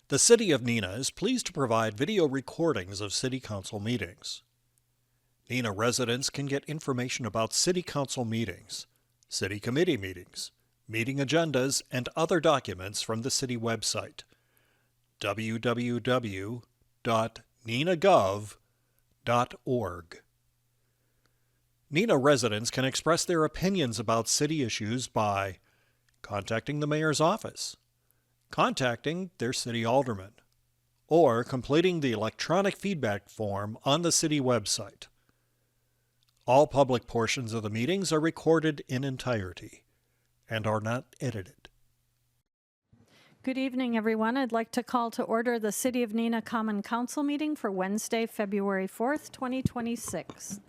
The City of Neenah is pleased to provide video recordings of City Council meetings. Neenah residents can get information about City Council meetings, City Committee meetings, meeting agendas, and other documents from the City website, www.neenahgov.org. Neenah residents can express their opinions about city issues by contacting the mayor's office, contacting their city alderman, or completing the electronic feedback form on the city website. All public portions of the meetings are recorded in entirety and are not edited. Good evening, everyone. I'd like to call to order the City of Neenah Common Council meeting for Wednesday, February 4th, 2026.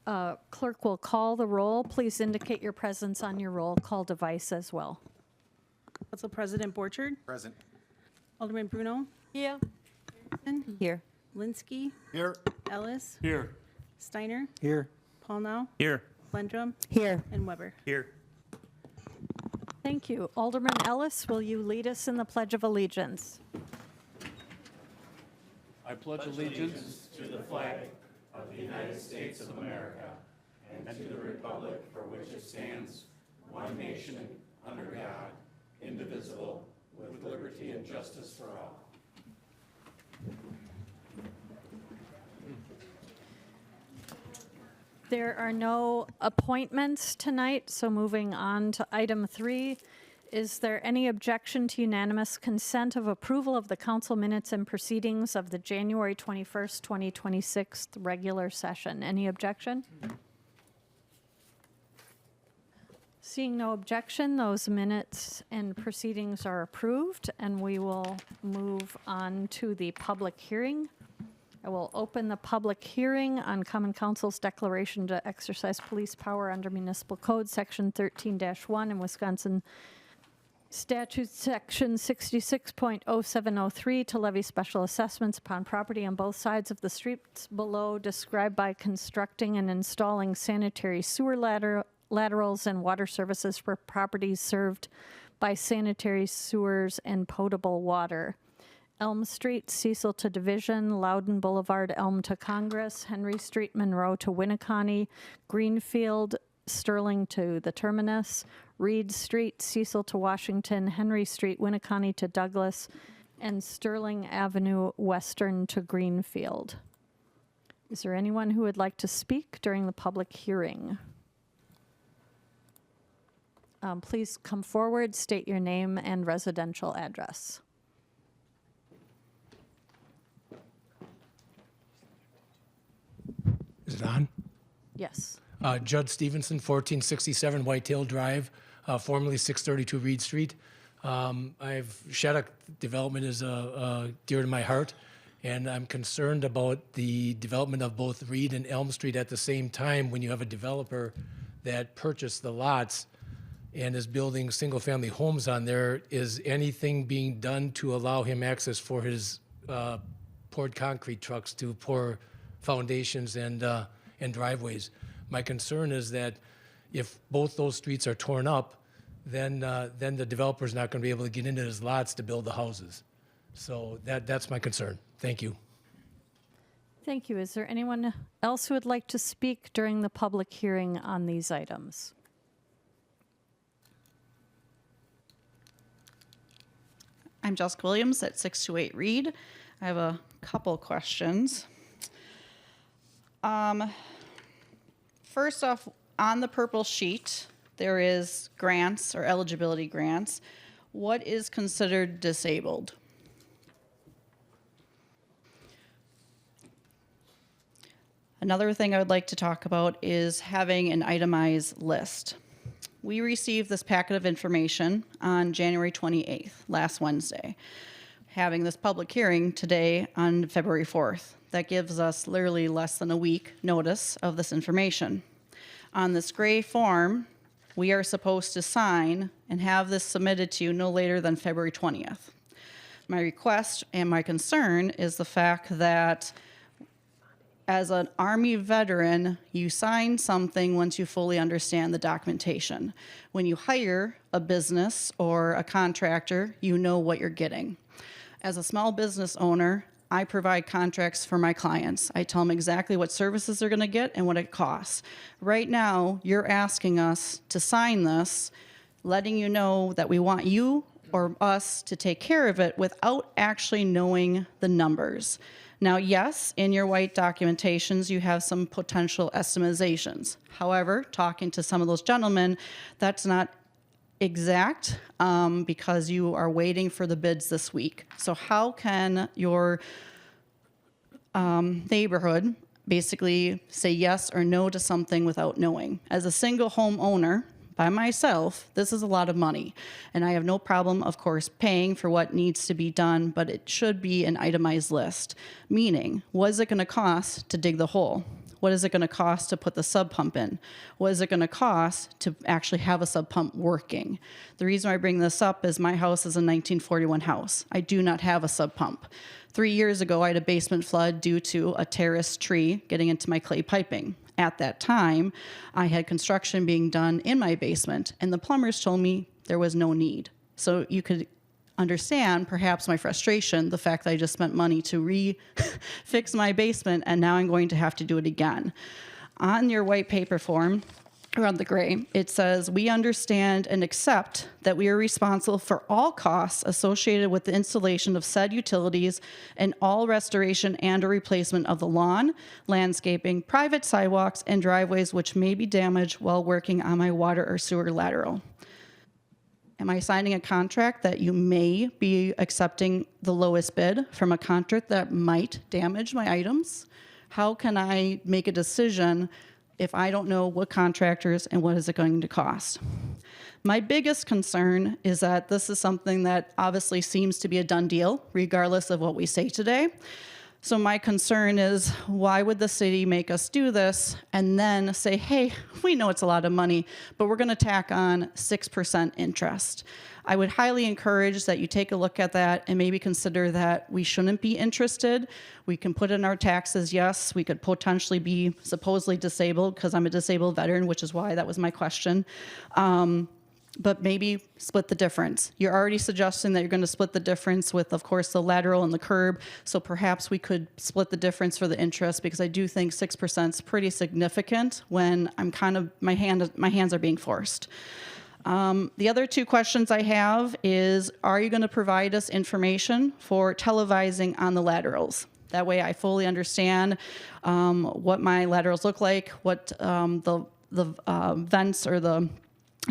The clerk will call the roll. Please indicate your presence on your roll call device as well. Council President Borchard. Present. Alderman Bruno. Here. Here. Linsky. Here. Ellis. Here. Steiner. Here. Paulnow. Here. Lendrum. Here. And Weber. Here. Thank you. Alderman Ellis, will you lead us in the Pledge of Allegiance? I pledge allegiance to the flag of the United States of America and to the republic for which it stands, one nation, under God, indivisible, with liberty and justice for all. There are no appointments tonight, so moving on to item 3. Is there any objection to unanimous consent of approval of the council minutes and proceedings of the January 21st, 2026 regular session? Any objection? Seeing no objection, those minutes and proceedings are approved, and we will move on to the public hearing. I will open the public hearing on Common Council's declaration to exercise police power under Municipal Code Section 13-1 in Wisconsin Statute Section 66.0703 to levy special assessments upon property on both sides of the streets below described by constructing and installing sanitary sewer laterals and water services for properties served by sanitary sewers and potable water. Elm Street, Cecil to Division, Loudon Boulevard, Elm to Congress, Henry Street, Monroe to Winneconne, Greenfield, Sterling to the Terminus, Reed Street, Cecil to Washington, Henry Street, Winneconne to Douglas, and Sterling Avenue, Western to Greenfield. Is there anyone who would like to speak during the public hearing? Please come forward, state your name and residential address. Is it on? Yes. Judd Stevenson, 1467 Whitetail Drive, formerly 632 Reed Street. Shattuck development is dear to my heart, and I'm concerned about the development of both Reed and Elm Street at the same time when you have a developer that purchased the lots and is building single-family homes on there. Is anything being done to allow him access for his poured concrete trucks to pour foundations and driveways? My concern is that if both those streets are torn up, then the developer's not going to be able to get into his lots to build the houses. So that's my concern. Thank you. Thank you. Is there anyone else who would like to speak during the public hearing on these items? I'm Jessica Williams at 628 Reed. I have a couple questions. First off, on the purple sheet, there is grants or eligibility grants. What is considered disabled? Another thing I would like to talk about is having an itemized list. We received this packet of information on January 28th, last Wednesday, having this public hearing today on February 4th. That gives us literally less than a week notice of this information. On this gray form, we are supposed to sign and have this submitted to you no later than February 20th. My request and my concern is the fact that as an Army veteran, you sign something once you fully understand the documentation. When you hire a business or a contractor, you know what you're getting. As a small business owner, I provide contracts for my clients. I tell them exactly what services they're going to get and what it costs. Right now, you're asking us to sign this, letting you know that we want you or us to take care of it without actually knowing the numbers. Now, yes, in your white documentations, you have some potential estimations. However, talking to some of those gentlemen, that's not exact because you are waiting for the bids this week. So how can your neighborhood basically say yes or no to something without knowing? As a single home owner, by myself, this is a lot of money. And I have no problem, of course, paying for what needs to be done, but it should be an itemized list. Meaning, what is it going to cost to dig the hole? What is it going to cost to put the sub pump in? What is it going to cost to actually have a sub pump working? The reason I bring this up is my house is a 1941 house. I do not have a sub pump. 3 years ago, I had a basement flood due to a terrace tree getting into my clay piping. At that time, I had construction being done in my basement, and the plumbers told me there was no need. So you could understand perhaps my frustration, the fact that I just spent money to fix my basement, and now I'm going to have to do it again. On your white paper form, or on the gray, it says, we understand and accept that we are responsible for all costs associated with the installation of said utilities and all restoration and or replacement of the lawn, landscaping, private sidewalks, and driveways which may be damaged while working on my water or sewer lateral. Am I signing a contract that you may be accepting the lowest bid from a contract that might damage my items? How can I make a decision if I don't know what contractors and what is it going to cost? My biggest concern is that this is something that obviously seems to be a done deal, regardless of what we say today. So my concern is, why would the city make us do this and then say, hey, we know it's a lot of money, but we're going to tack on 6% interest? I would highly encourage that you take a look at that and maybe consider that we shouldn't be interested. We can put in our taxes, yes. We could potentially be supposedly disabled because I'm a disabled veteran, which is why that was my question. But maybe split the difference. You're already suggesting that you're going to split the difference with, of course, the lateral and the curb. So perhaps we could split the difference for the interest, because I do think 6% is pretty significant when I'm kind of, my hands are being forced. The other two questions I have is, are you going to provide us information for televising on the laterals? That way I fully understand what my laterals look like, what the vents or the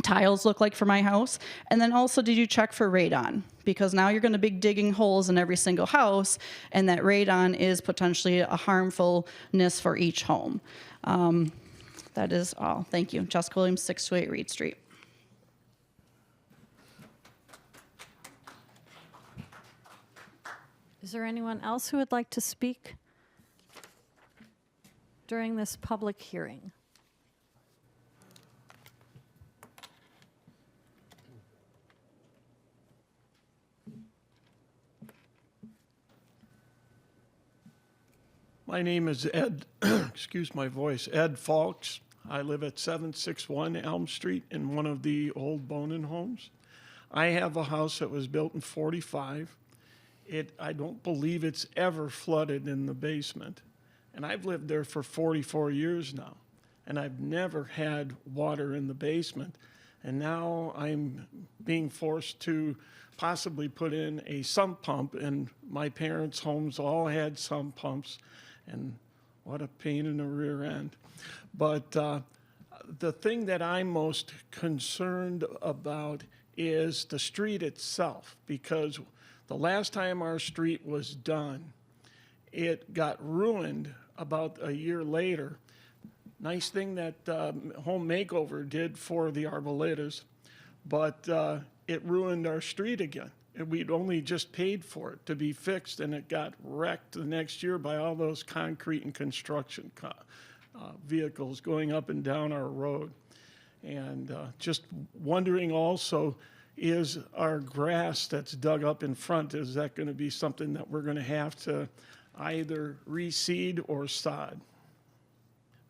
tiles look like for my house. And then also, did you check for radon? Because now you're going to be digging holes in every single house, and that radon is potentially a harmfulness for each home. That is all. Thank you. Jessica Williams, 628 Reed Street. Is there anyone else who would like to speak during this public hearing? My name is Ed, excuse my voice, Ed Falks. I live at 761 Elm Street in one of the old Bonin homes. I have a house that was built in 45. I don't believe it's ever flooded in the basement. And I've lived there for 44 years now. And I've never had water in the basement. And now I'm being forced to possibly put in a sump pump, and my parents' homes all had sump pumps. And what a pain in the rear end. But the thing that I'm most concerned about is the street itself, because the last time our street was done, it got ruined about a year later. Nice thing that Home Makeover did for the Arboledas, but it ruined our street again. And we'd only just paid for it to be fixed, and it got wrecked the next year by all those concrete and construction vehicles going up and down our road. And just wondering also, is our grass that's dug up in front, is that going to be something that we're going to have to either reseed or sod?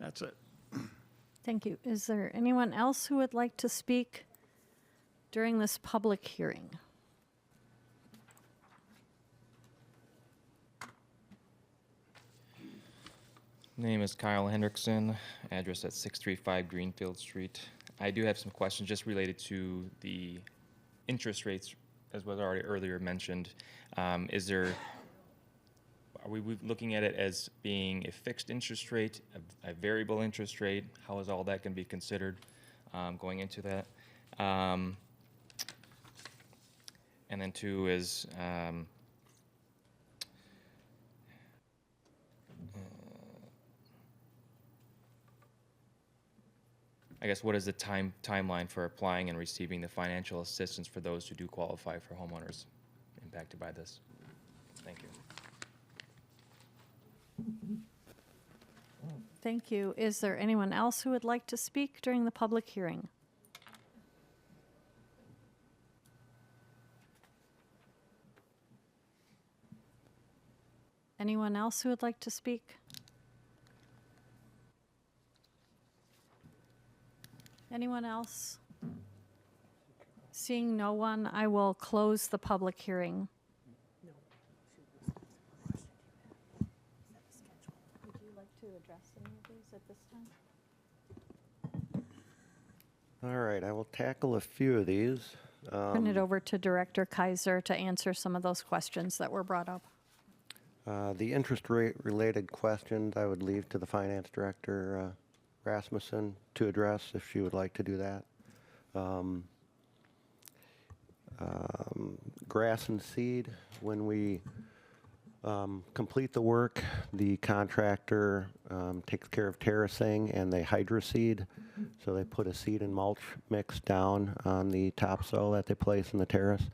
That's it. Thank you. Is there anyone else who would like to speak during this public hearing? Name is Kyle Hendrickson, address at 635 Greenfield Street. I do have some questions just related to the interest rates, as was already earlier mentioned. Are we looking at it as being a fixed interest rate, a variable interest rate? How is all that going to be considered going into that? And then two is, I guess, what is the timeline for applying and receiving the financial assistance for those who do qualify for homeowners impacted by this? Thank you. Thank you. Is there anyone else who would like to speak during the public hearing? Anyone else who would like to speak? Anyone else? Seeing no one, I will close the public hearing. Would you like to address any of these at this time? All right, I will tackle a few of these. Turn it over to Director Kaiser to answer some of those questions that were brought up. The interest rate related questions I would leave to the Finance Director, Rasmussen, to address if she would like to do that. Grass and seed, when we complete the work, the contractor takes care of terracing and they hydroseed. So they put a seed and mulch mix down on the topsoil that they place in the terrace.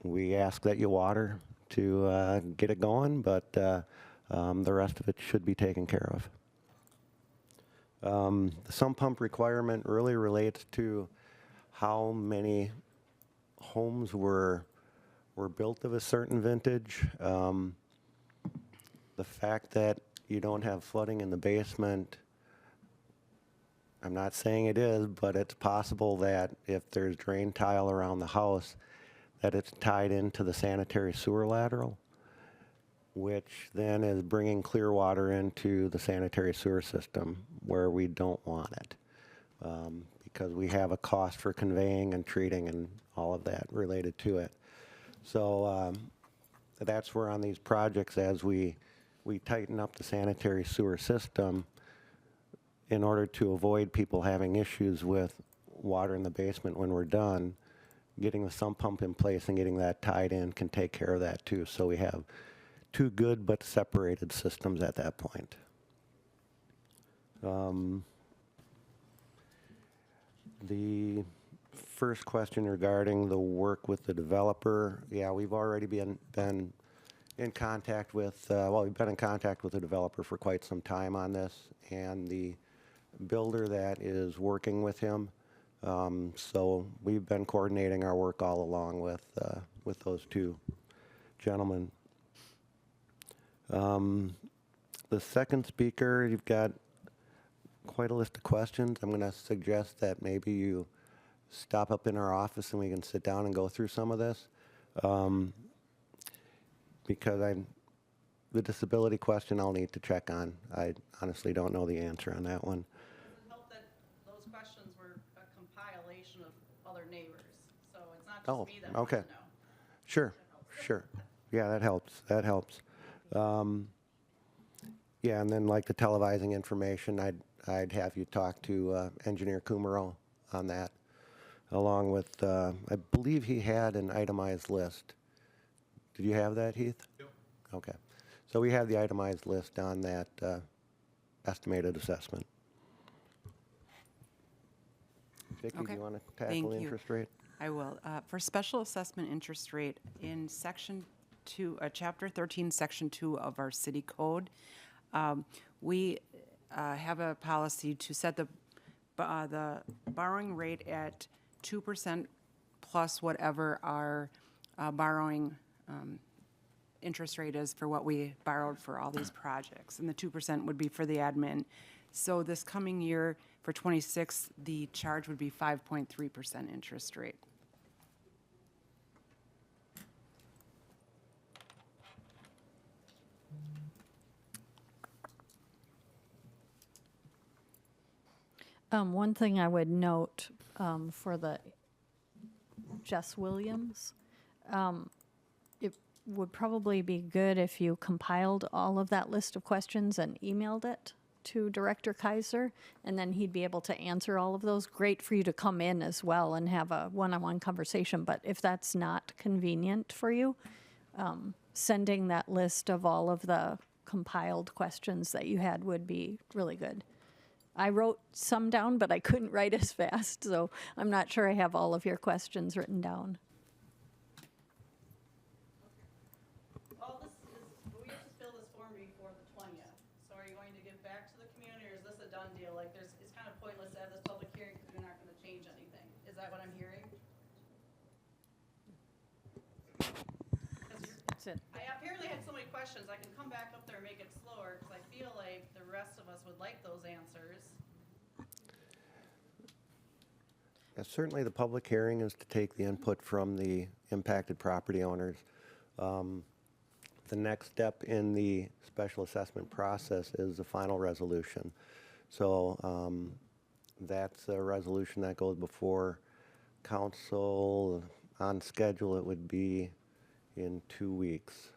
We ask that you water to get it going, but the rest of it should be taken care of. The sump pump requirement really relates to how many homes were built of a certain vintage. The fact that you don't have flooding in the basement, I'm not saying it is, but it's possible that if there's drain tile around the house, that it's tied into the sanitary sewer lateral, which then is bringing clear water into the sanitary sewer system where we don't want it, because we have a cost for conveying and treating and all of that related to it. So that's where on these projects, as we tighten up the sanitary sewer system, in order to avoid people having issues with water in the basement when we're done, getting the sump pump in place and getting that tied in can take care of that too. So we have two good but separated systems at that point. The first question regarding the work with the developer, yeah, we've already been in contact with, we've been in contact with the developer for quite some time on this, and the builder that is working with him. So we've been coordinating our work all along with those two gentlemen. The second speaker, you've got quite a list of questions. I'm going to suggest that maybe you stop up in our office and we can sit down and go through some of this. Because the disability question I'll need to check on. I honestly don't know the answer on that one. Does it help that those questions were a compilation of other neighbors? So it's not just Oh, me that wants okay. to know. Sure, sure. Yeah, that helps. That helps. Yeah, and then like the televising information, I'd have you talk to Engineer Kumaro on that, along with, I believe he had an itemized list. Did you have that, Heath? Yep. Okay. So we have the itemized list on that estimated assessment. Vicki, Okay. do you want to Thank tackle you. interest rate? I will. For special assessment interest rate, in Section 2, Chapter 13, Section 2 of our city code, we have a policy to set the borrowing rate at 2% plus whatever our borrowing interest rate is for what we borrowed for all these projects. And the 2% would be for the admin. So this coming year, for 26, the charge would be 5.3% interest rate. One thing I would note for the Jess Williams, it would probably be good if you compiled all of that list of questions and emailed it to Director Kaiser, and then he'd be able to answer all of those. Great for you to come in as well and have a one-on-one conversation, but if that's not convenient for you, sending that list of all of the compiled questions that you had would be really good. I wrote some down, but I couldn't write as fast, so I'm not sure I have all of your questions written down. Well, we have to fill this form before the 20th. So are you going to give back to the community, or is this a done deal? Like, it's kind of pointless to have this public hearing because you're not going to change anything. Is that what I'm hearing? That's it. I apparently had so many questions. I can come back up there and make it slower because I feel like the rest of us would like those answers. Certainly, the public hearing is to take the input from the impacted property owners. The next step in the special assessment process is the final resolution. So that's a resolution that goes before council. On schedule, it would be in 2 weeks.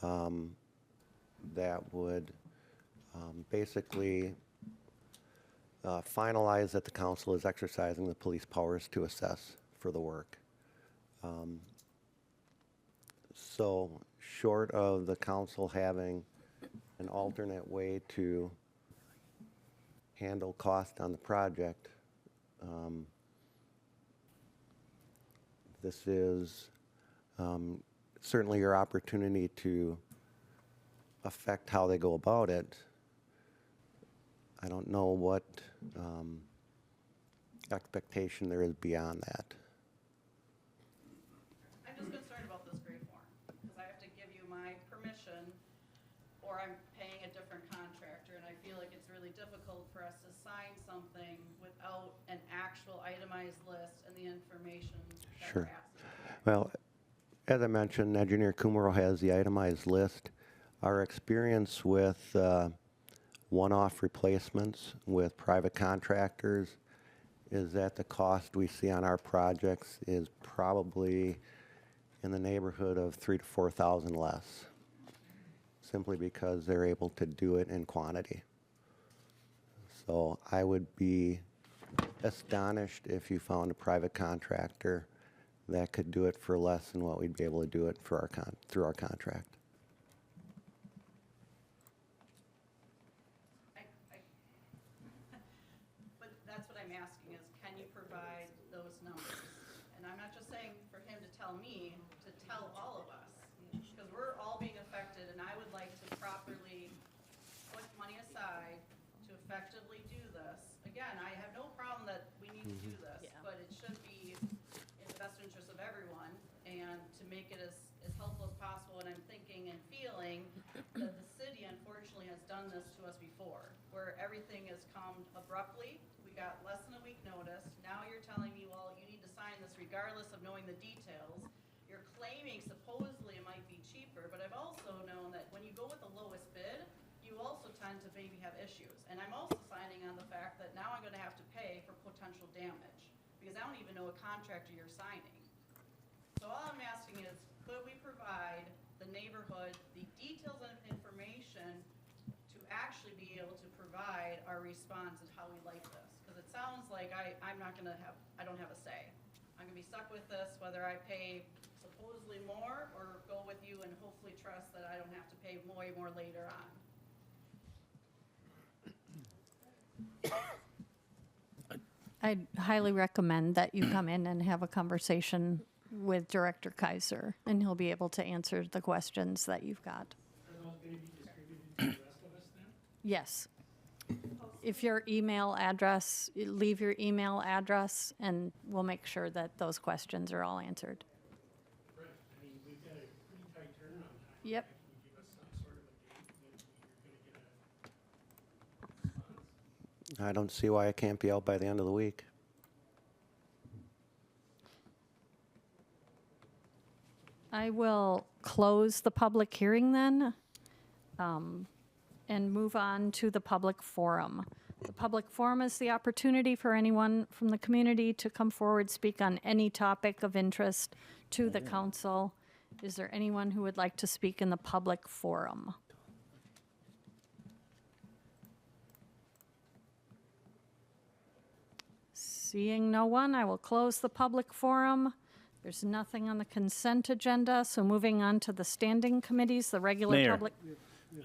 That would basically finalize that the council is exercising the police powers to assess for the work. So short of the council having an alternate way to handle cost on the project, this is certainly your opportunity to affect how they go about it. I don't know what expectation there is beyond that. I'm just concerned about this gray form because I have to give you my permission or I'm paying a different contractor, and I feel like it's really difficult for us to sign something without an actual itemized list and the information that Sure. we're asking. Well, as I mentioned, Engineer Kumaro has the itemized list. Our experience with one-off replacements with private contractors is that the cost we see on our projects is probably in the neighborhood of $3,000 to $4,000 less, simply because they're able to do it in quantity. So I would be astonished if you found a private contractor that could do it for less than what we'd be able to do it for through our contract. But that's what I'm asking is, can you provide those numbers? And I'm not just saying for him to tell me, to tell all of us, because we're all being affected, and I would like to properly put money aside to effectively do this. Again, I have no problem that we need to do this, but it should be in the best interest of everyone, and to make it as helpful as possible. And I'm thinking and feeling that the city unfortunately has done this to us before, where everything has come abruptly. We got less than a week notice. Now you're telling me, well, you need to sign this regardless of knowing the details. You're claiming supposedly it might be cheaper, but I've also known that when you go with the lowest bid, you also tend to maybe have issues. And I'm also signing on the fact that now I'm gonna have to pay for potential damage, because I don't even know what contractor you're signing. So all I'm asking is, could we provide the neighborhood the details and information to actually be able to provide our response and how we like this? Because it sounds like I don't have a say. I'm gonna be stuck with this, whether I pay supposedly more or go with you and hopefully trust that I don't have to pay way more later on. I'd highly recommend that you come in and have a conversation with Director Kaiser, and he'll be able to answer the questions that you've got. Are those going to be distributed to the rest of us then? Yes. If your email address, leave your email address, and we'll make sure that those questions are all answered. Right. I mean, we've got a pretty tight turnaround time. Yep. Can you give us some sort of a date that you're going to get a response? I don't see why it can't be out by the end of the week. I will close the public hearing then, and move on to the public forum. The public forum is the opportunity for anyone from the community to come forward, speak on any topic of interest to the council. Is there anyone who would like to speak in the public forum? Seeing no one, I will close the public forum. There's nothing on the consent agenda, so moving on to the standing committees, the regular Mayor. public.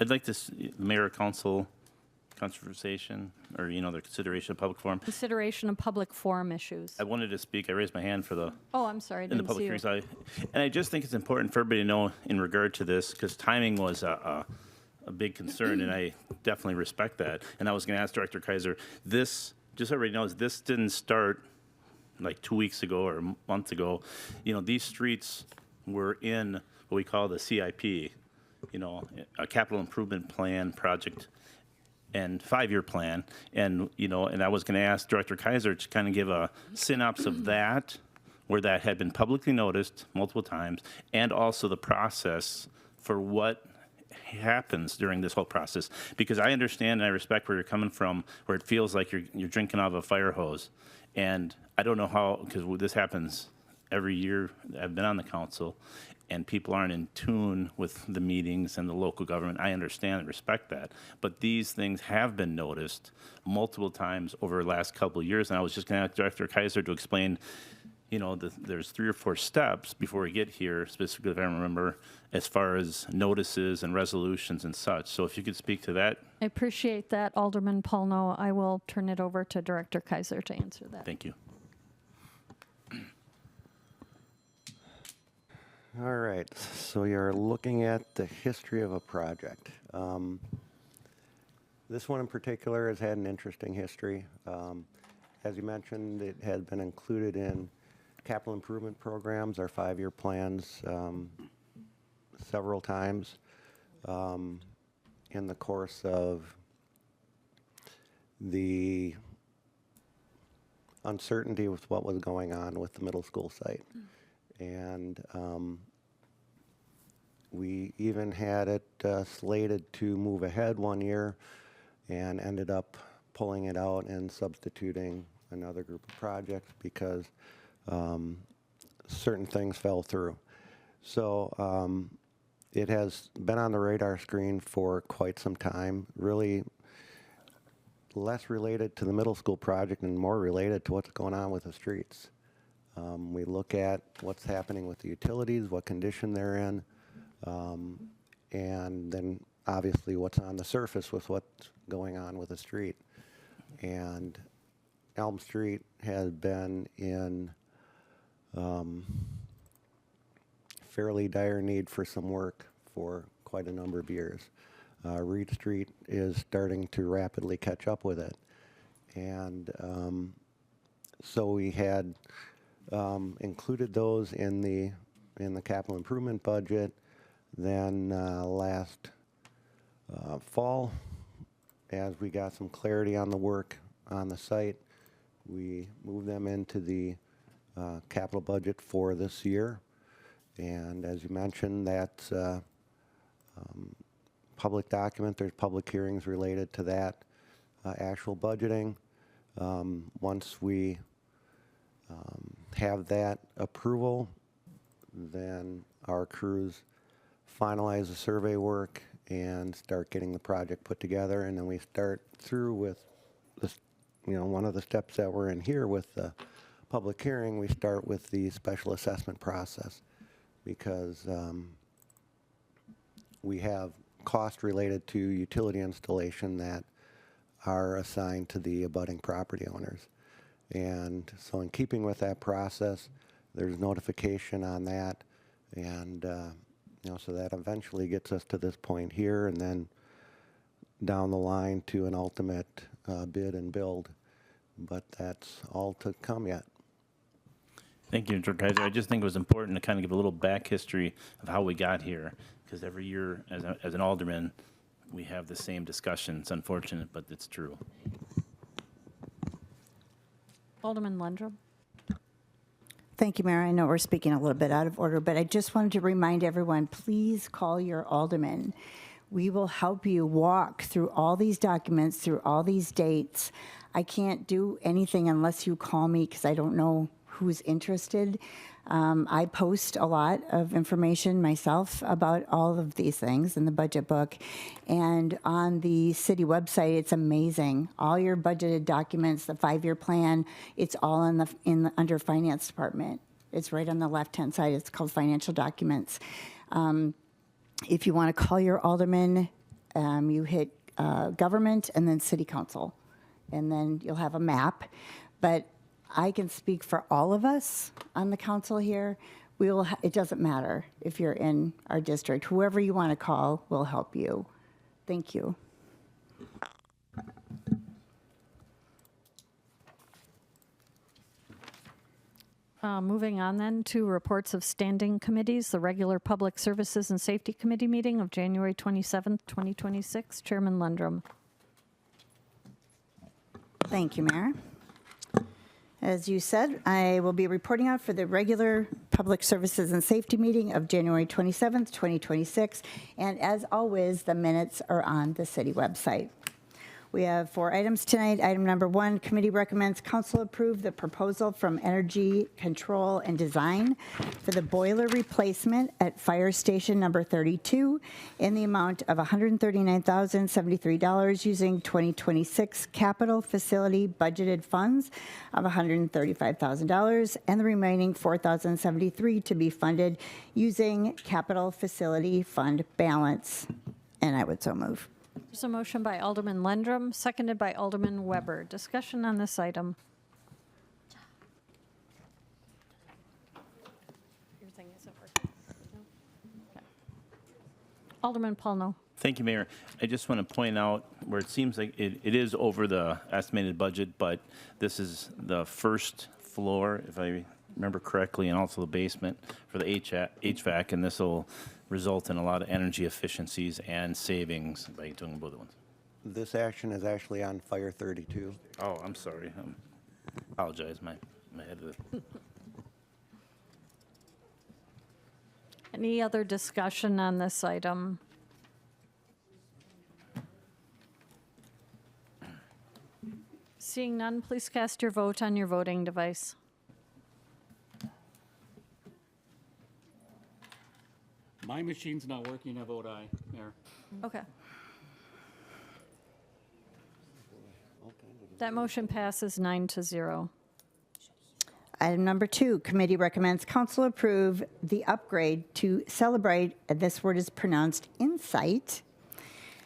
I'd like to, mayor, council, conversation, or, the consideration of public forum. Consideration of public forum issues. I wanted to speak. I raised my hand for the, Oh, I'm sorry, I in the didn't public see you. hearings. And I just think it's important for everybody to know in regard to this, because timing was a big concern, and I definitely respect that. And I was going to ask Director Kaiser, this, just so everybody knows, this didn't start like 2 weeks ago or months ago. These streets were in what we call the CIP, a capital improvement plan project and 5-year plan. And I was going to ask Director Kaiser to kind of give a synopsis of that, where that had been publicly noticed multiple times, and also the process for what happens during this whole process. Because I understand and I respect where you're coming from, where it feels like you're drinking out of a fire hose. And I don't know how, because this happens every year I've been on the council, and people aren't in tune with the meetings and the local government. I understand and respect that. But these things have been noticed multiple times over the last couple of years. And I was just going to ask Director Kaiser to explain, there's 3 or 4 steps before we get here, specifically if I remember, as far as notices and resolutions and such. So if you could speak to that. I appreciate that, Alderman Paulno. I will turn it over to Director Kaiser to answer that. Thank you. All right, so you're looking at the history of a project. This one in particular has had an interesting history. As you mentioned, it had been included in capital improvement programs, our 5-year plans, several times in the course of the uncertainty with what was going on with the middle school site. And we even had it slated to move ahead one year and ended up pulling it out and substituting another group of projects because certain things fell through. So it has been on the radar screen for quite some time, really less related to the middle school project and more related to what's going on with the streets. We look at what's happening with the utilities, what condition they're in, and then obviously what's on the surface with what's going on with the street. And Elm Street has been in fairly dire need for some work for quite a number of years. Reed Street is starting to rapidly catch up with it. And so we had included those in the capital improvement budget. Then last fall, as we got some clarity on the work on the site, we moved them into the capital budget for this year. And as you mentioned, that's public document. There's public hearings related to that actual budgeting. Once we have that approval, then our crews finalize the survey work and start getting the project put together. And then we start through with this, one of the steps that we're in here with the public hearing, we start with the special assessment process because we have costs related to utility installation that are assigned to the abutting property owners. And so in keeping with that process, there's notification on that. And, so that eventually gets us to this point here and then down the line to an ultimate bid and build. But that's all to come yet. Thank you, Mr. Kaiser. I just think it was important to kind of give a little back history of how we got here, because every year as an alderman, we have the same discussion. It's unfortunate, but it's true. Alderman Lundrum. Thank you, Mayor. I know we're speaking a little bit out of order, but I just wanted to remind everyone, please call your alderman. We will help you walk through all these documents, through all these dates. I can't do anything unless you call me because I don't know who's interested. I post a lot of information myself about all of these things in the budget book. And on the city website, it's amazing. All your budgeted documents, the 5-year plan, it's all under finance department. It's right on the left-hand side. It's called financial documents. If you want to call your alderman, you hit government and then city council, and then you'll have a map. But I can speak for all of us on the council here. It doesn't matter if you're in our district. Whoever you want to call will help you. Thank you. Moving on then to reports of standing committees, the regular Public Services and Safety Committee meeting of January 27th, 2026. Chairman Lundrum. Thank you, Mayor. As you said, I will be reporting out for the regular Public Services and Safety meeting of January 27th, 2026. And as always, the minutes are on the city website. We have 4 items tonight. Item number 1, committee recommends council approve the proposal from Energy Control and Design for the boiler replacement at Fire Station number 32 in the amount of $139,073 using 2026 capital facility budgeted funds of $135,000 and the remaining $4,073 to be funded using capital facility fund balance. And I would so move. There's a motion by Alderman Lundrum, seconded by Alderman Weber. Discussion on this item. Your thing isn't working. No? Okay. Alderman Paulno. Thank you, Mayor. I just want to point out where it seems like it is over the estimated budget, but this is the first floor, if I remember correctly, and also the basement for the HVAC, and this will result in a lot of energy efficiencies and savings by doing both ones. This action is actually on Fire 32. Oh, I'm sorry. Apologize, my head is. Any other discussion on this item? Seeing none, please cast your vote on your voting device. My machine's not working, I vote aye, Mayor. Okay. That motion passes 9-0. Item number 2, committee recommends council approve the upgrade to Celebrate, and this word is pronounced Insight,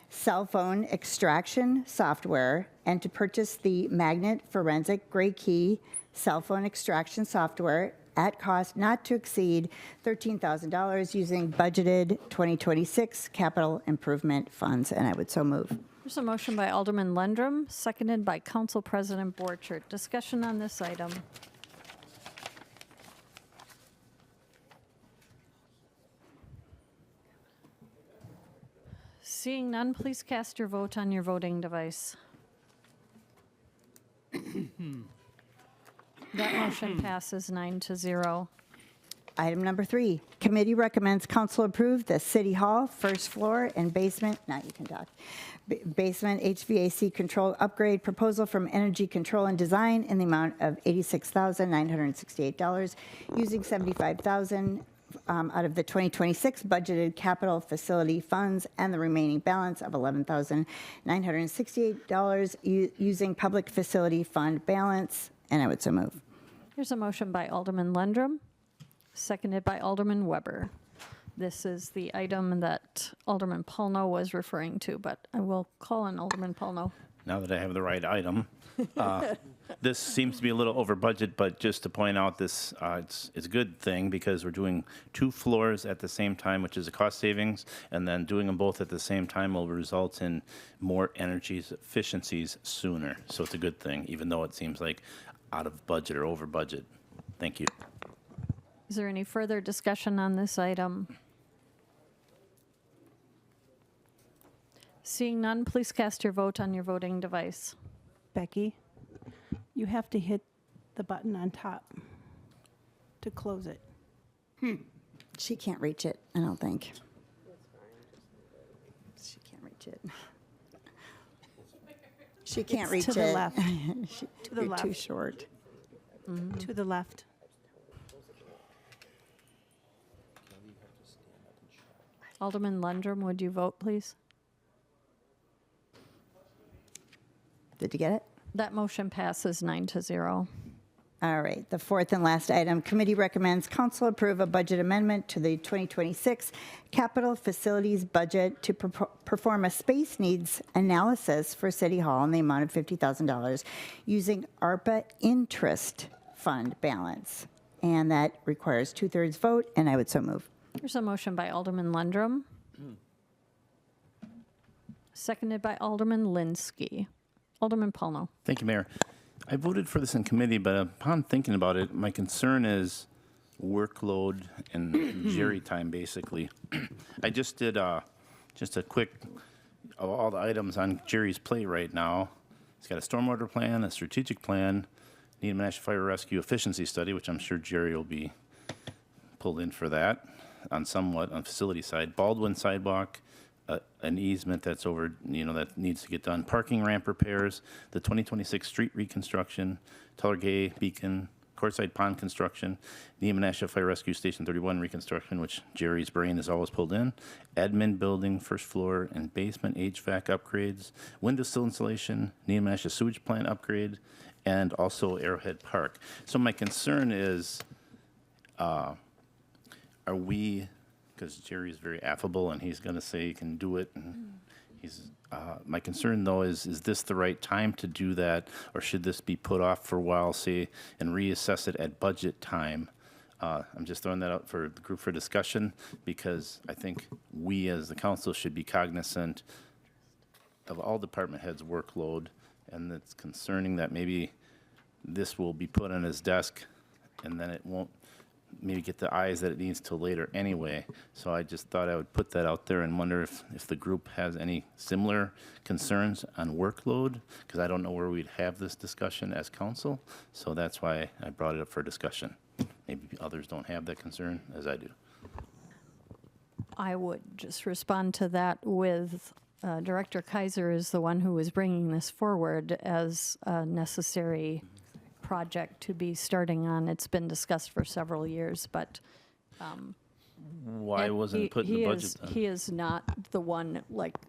cell phone extraction software, and to purchase the Magnet Forensic Gray Key cell phone extraction software at cost not to exceed $13,000 using budgeted 2026 capital improvement funds, and I would so move. There's a motion by Alderman Lundrum, seconded by Council President Borchert. Discussion on this item. Seeing none, please cast your vote on your voting device. That motion passes 9-0. Item number 3, committee recommends council approve the City Hall first floor and basement, now you can talk, basement HVAC control upgrade proposal from Energy Control and Design in the amount of $86,968 using $75,000 out of the 2026 budgeted capital facility funds and the remaining balance of $11,968 using public facility fund balance, and I would so move. Here's a motion by Alderman Lundrum, seconded by Alderman Weber. This is the item that Alderman Paulno was referring to, but I will call on Alderman Paulno. Now that I have the right item, this seems to be a little over budget, but just to point out this, it's a good thing because we're doing 2 floors at the same time, which is a cost savings, and then doing them both at the same time will result in more energy efficiencies sooner. So it's a good thing, even though it seems like out of budget or over budget. Thank you. Is there any further discussion on this item? Seeing none, please cast your vote on your voting device. Becky, you have to hit the button on top to close it. She can't reach it, I don't think. She reach it. She can't reach to it. the left. To the You're too left. short. To the left. Alderman Lundrum, would you vote, please? Did you get it? That motion passes 9-0. All right, the fourth and last item, committee recommends council approve a budget amendment to the 2026 capital facilities budget to perform a space needs analysis for City Hall in the amount of $50,000 using ARPA interest fund balance. And that requires 2/3 vote, and I would so move. There's a motion by Alderman Lundrum, seconded by Alderman Linsky. Alderman Paulno. Thank you, Mayor. I voted for this in committee, but upon thinking about it, my concern is workload and jury time, basically. I just did just a quick of all the items on Jerry's plate right now. He's got a stormwater plan, a strategic plan, Neenah National Fire Rescue efficiency study, which I'm sure Jerry will be pulled in for that on somewhat on facility side. Baldwin sidewalk, an easement that's over, that needs to get done. Parking ramp repairs, the 2026 street reconstruction, Tullergay Beacon, Courtside Pond construction, Neenah National Fire Rescue Station 31 reconstruction, which Jerry's brain is always pulled in, admin building, first floor and basement HVAC upgrades, window sill installation, Neenah National sewage plant upgrade, and also Arrowhead Park. So my concern is, are we, because Jerry is very affable and he's going to say he can do it, and my concern though is this the right time to do that, or should this be put off for a while, say, and reassess it at budget time? I'm just throwing that out for the group for discussion, because I think we as the council should be cognizant of all department heads' workload, and it's concerning that maybe this will be put on his desk and then it won't maybe get the eyes that it needs till later anyway. So I just thought I would put that out there and wonder if the group has any similar concerns on workload, because I don't know where we'd have this discussion as council. So that's why I brought it up for discussion. Maybe others don't have that concern as I do. I would just respond to that with Director Kaiser is the one who was bringing this forward as a necessary project to be starting on. It's been discussed for several years, but Why wasn't it put in the budget then? He is not the one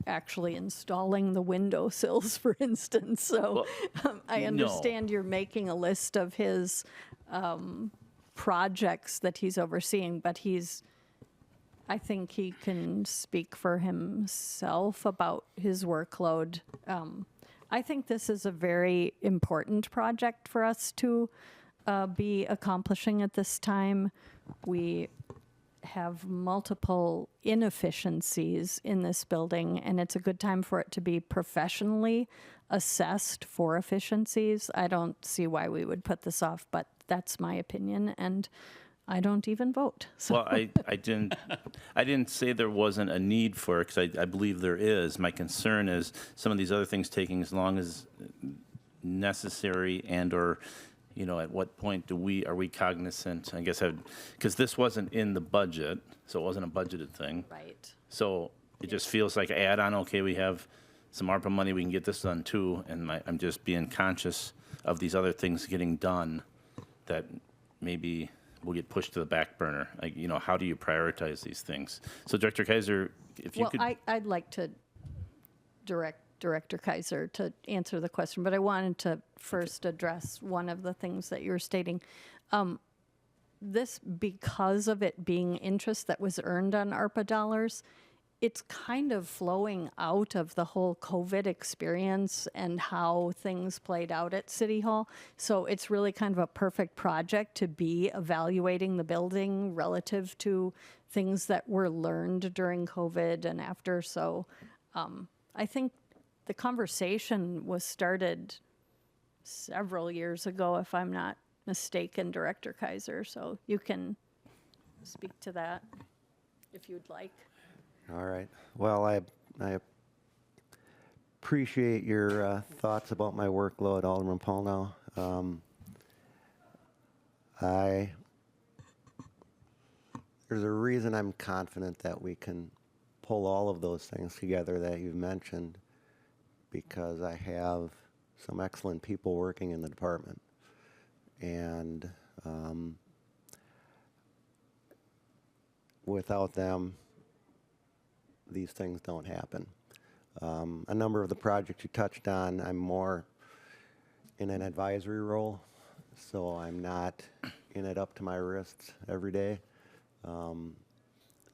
actually installing the window sills, for instance. So I understand you're making a list of his projects that he's overseeing, but I think he can speak for himself about his workload. I think this is a very important project for us to be accomplishing at this time. We have multiple inefficiencies in this building, and it's a good time for it to be professionally assessed for efficiencies. I don't see why we would put this off, but that's my opinion, and I don't even vote. So. Well, I didn't say there wasn't a need for it, because I believe there is. My concern is some of these other things taking as long as necessary, and or at what point are we cognizant? I guess because this wasn't in the budget, so it wasn't a budgeted thing. Right. So it just feels like add on. Okay, we have some ARPA money, we can get this done too, and I'm just being conscious of these other things getting done that maybe will get pushed to the back burner. How do you prioritize these things? So, Director Kaiser, if you could. I'd like to direct Director Kaiser to answer the question, but I wanted to first address one of the things that you're stating. This, because of it being interest that was earned on ARPA dollars, it's kind of flowing out of the whole COVID experience and how things played out at City Hall. So it's really kind of a perfect project to be evaluating the building relative to things that were learned during COVID and after. So I think the conversation was started several years ago, if I'm not mistaken, Director Kaiser. So you can speak to that if you'd like. All right. Well, I appreciate your thoughts about my workload, Alderman Paulno. There's a reason I'm confident that we can pull all of those things together that you've mentioned because I have some excellent people working in the department. And without them, these things don't happen. A number of the projects you touched on, I'm more in an advisory role, so I'm not in it up to my wrists every day.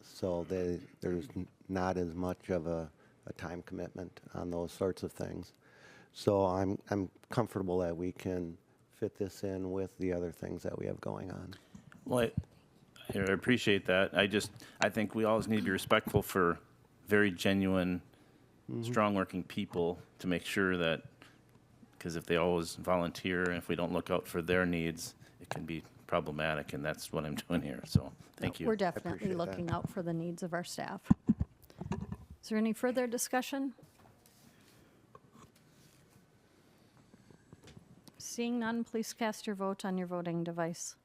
So there's not as much of a time commitment on those sorts of things. So I'm comfortable that we can fit this in with the other things that we have going on. Well, I appreciate that. I think we always need to be respectful for very genuine, strong working people to make sure that, because if they always volunteer and if we don't look out for their needs, it can be problematic, and that's what I'm doing here. So thank you. We're definitely appreciate that. looking out for the needs of our staff. Is there any further discussion? Seeing none, please cast your vote on your voting device.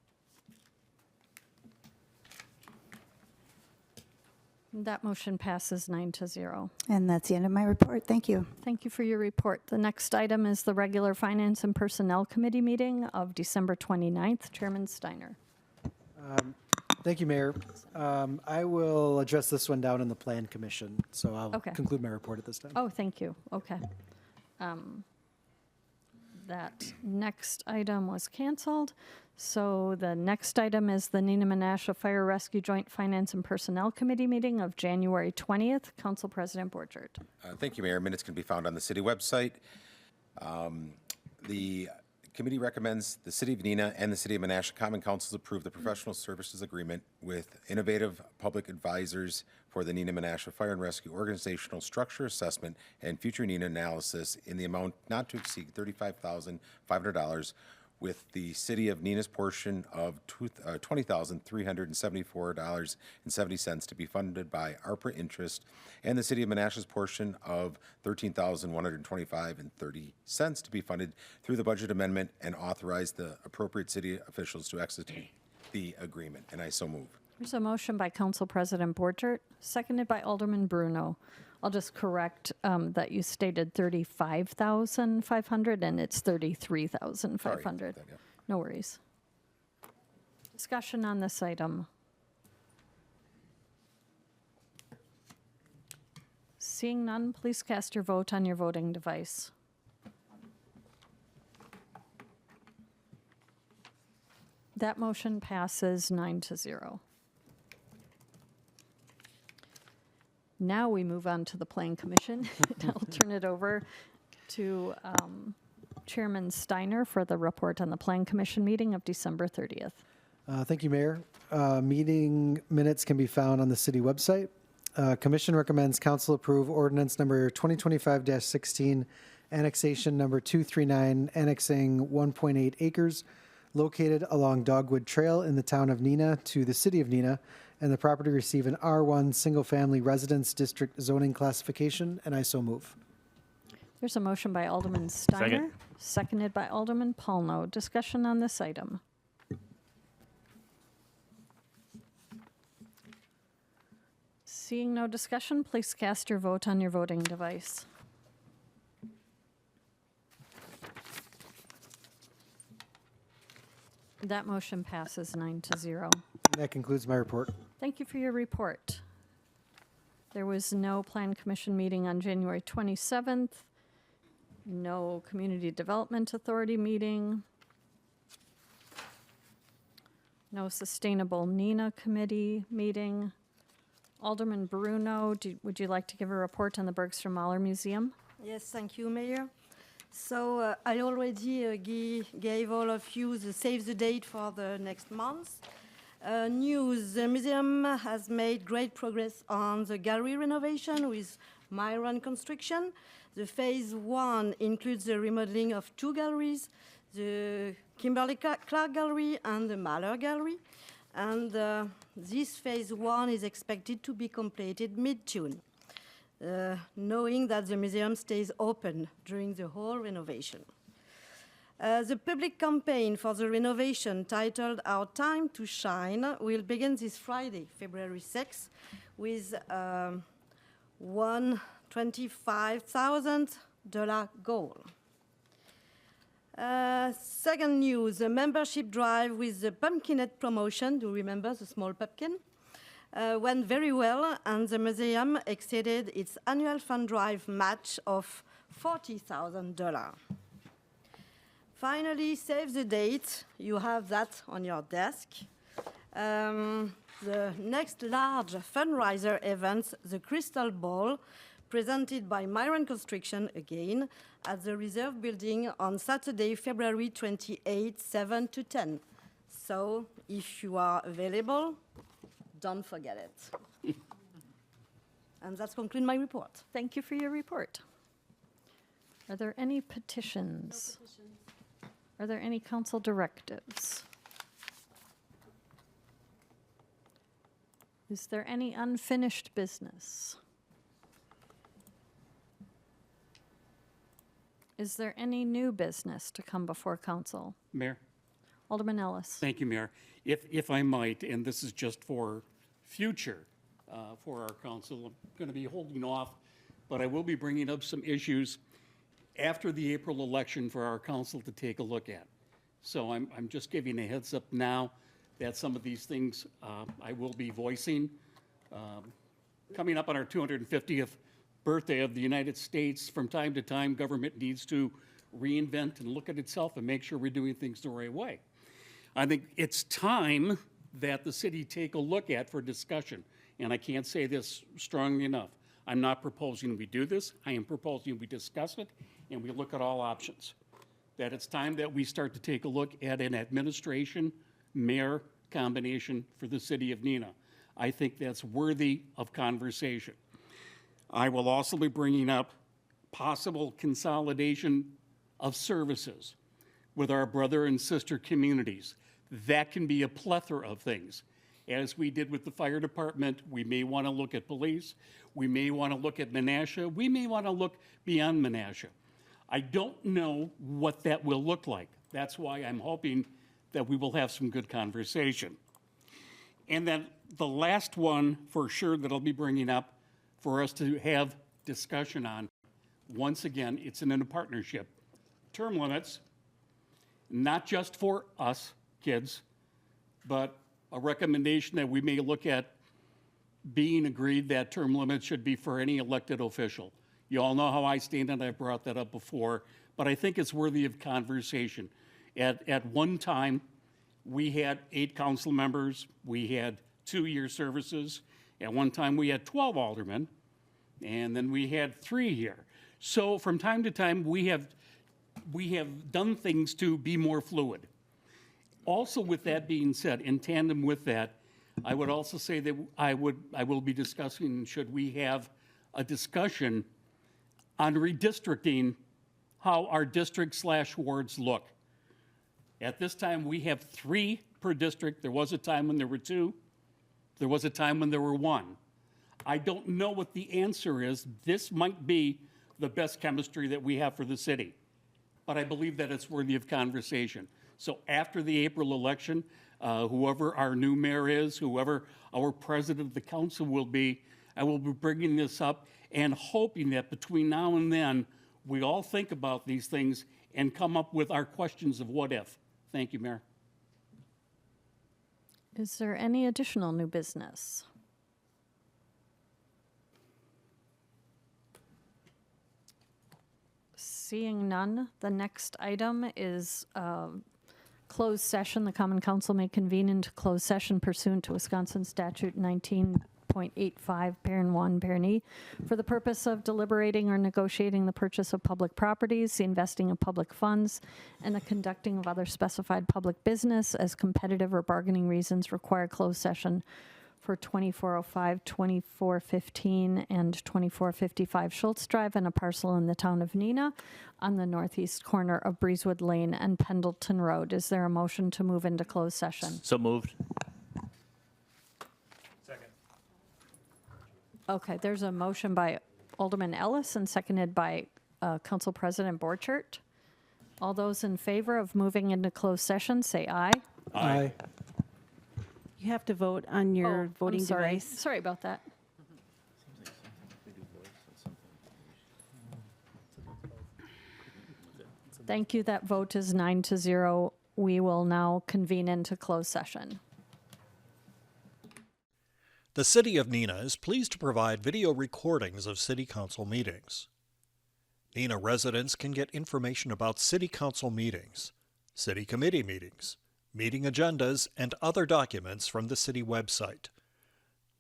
That motion passes 9-0. And that's the end of my report. Thank you. Thank you for your report. The next item is the regular Finance and Personnel Committee meeting of December 29th. Chairman Steiner. Thank you, Mayor. I will address this one down in the Plan Commission, so I'll Okay. conclude my report at this time. Oh, thank you. Okay. That next item was canceled. So the next item is the Neenah Menasha Fire Rescue Joint Finance and Personnel Committee meeting of January 20th. Council President Borchert. Thank you, Mayor. Minutes can be found on the city website. The committee recommends the City of Neenah and the City of Menasha Common Councils approve the professional services agreement with Innovative Public Advisors for the Neenah Menasha Fire and Rescue Organizational Structure Assessment and Future Neenah Analysis in the amount not to exceed $35,500, with the City of Neenah's portion of $20,374.70 to be funded by ARPA interest, and the City of Menasha's portion of $13,125.30 to be funded through the budget amendment, and authorize the appropriate city officials to execute the agreement. And I so move. There's a motion by Council President Borchert, seconded by Alderman Bruno. I'll just correct that you stated 35,500 and it's 33,500. Sorry about that, yeah. No worries. Discussion on this item. Seeing none, please cast your vote on your voting device. That motion passes 9-0. Now we move on to the Plan Commission. I'll turn it over to Chairman Steiner for the report on the Plan Commission meeting of December 30th. Thank you, Mayor. Meeting minutes can be found on the city website. Commission recommends council approve ordinance number 2025-16, annexation number 239, annexing 1.8 acres located along Dogwood Trail in the town of Neenah to the city of Neenah, and the property receive an R1 single-family residence district zoning classification, and I so move. There's a motion by Alderman Steiner, seconded by Alderman Paulno. Discussion on this item. Seeing no discussion, please cast your vote on your voting device. That motion passes 9-0. That concludes my report. Thank you for your report. There was no Plan Commission meeting on January 27th, no Community Development Authority meeting, no Sustainable Neenah Committee meeting. Alderman Bruno, would you like to give a report on the Bergstrom Mahler Museum? Yes, thank you, Mayor. So I already gave all of you the save the date for the next month. News, the museum has made great progress on the gallery renovation with Myron Construction. The phase 1 includes the remodeling of 2 galleries, the Kimberly Clark Gallery and the Mahler Gallery. And this phase 1 is expected to be completed mid-June, knowing that the museum stays open during the whole renovation. The public campaign for the renovation, titled Our Time to Shine, will begin this Friday, February 6th, with $125,000 goal. Second news, a membership drive with the Pumpkinette promotion, do you remember the small pumpkin? Went very well, and the museum exceeded its annual fund drive match of $40,000. Finally, save the date. You have that on your desk. The next large fundraiser event, the Crystal Ball, presented by Myron Construction again at the Reserve Building on Saturday, February 28, 7 to 10. So if you are available, don't forget it. And that's conclude my report. Thank you for your report. Are there any petitions? Are there any council directives? Is there any unfinished business? Is there any new business to come before council? Mayor? Alderman Ellis. Thank you, Mayor. If I might, and this is just for future for our council, I'm going to be holding off, but I will be bringing up some issues after the April election for our council to take a look at. So I'm just giving a heads up now that some of these things I will be voicing. Coming up on our 250th birthday of the United States, from time to time, government needs to reinvent and look at itself and make sure we're doing things the right way. I think it's time that the city take a look at for discussion, and I can't say this strongly enough. I'm not proposing we do this. I am proposing we discuss it and we look at all options. That it's time that we start to take a look at an administration mayor combination for the city of Neenah. I think that's worthy of conversation. I will also be bringing up possible consolidation of services with our brother and sister communities. That can be a plethora of things. As we did with the fire department, we may want to look at police, we may want to look at Menasha, we may want to look beyond Menasha. I don't know what that will look like. That's why I'm hoping that we will have some good conversation. And then the last one for sure that I'll be bringing up for us to have discussion on, once again, it's in a partnership. Term limits, not just for us kids, but a recommendation that we may look at being agreed that term limits should be for any elected official. You all know how I stand, and I brought that up before, but I think it's worthy of conversation. At one time, we had 8 council members, we had 2-year services. At one time, we had 12 aldermen, and then we had 3 here. So from time to time, we have done things to be more fluid. Also, with that being said, in tandem with that, I would also say that I will be discussing, should we have a discussion on redistricting how our district/wards look. At this time, we have 3 per district. There was a time when there were 2. There was a time when there were 1. I don't know what the answer is. This might be the best chemistry that we have for the city, but I believe that it's worthy of conversation. So after the April election, whoever our new mayor is, whoever our president of the council will be, I will be bringing this up and hoping that between now and then, we all think about these things and come up with our questions of what if. Thank you, Mayor. Is there any additional new business? Seeing none, the next item is closed session. The Common Council may convene into closed session pursuant to Wisconsin Statute 19.85, Parent 1, Parent E, for the purpose of deliberating or negotiating the purchase of public properties, the investing of public funds, and the conducting of other specified public business as competitive or bargaining reasons require closed session for 2405, 2415, and 2455 Schultz Drive and a parcel in the town of Neenah on the northeast corner of Breezewood Lane and Pendleton Road. Is there a motion to move into closed session? So moved. Second. Okay, there's a motion by Alderman Ellis and seconded by Council President Borchert. All those in favor of moving into closed session, say aye. Aye. You have to vote on your voting I'm sorry. device. Sorry about that. Thank you. That vote is 9-0. We will now convene into closed session. The City of Neenah is pleased to provide video recordings of City Council meetings. Neenah residents can get information about City Council meetings, City Committee meetings, meeting agendas, and other documents from the City website,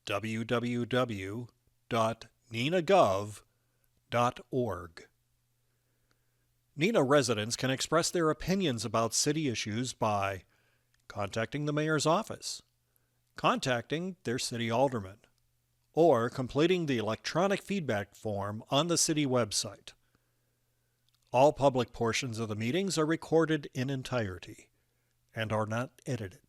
www.neenahgov.org. Neenah residents can express their opinions about city issues by contacting the mayor's office, contacting their city alderman, or completing the electronic feedback form on the city website. All public portions of the meetings are recorded in entirety and are not edited.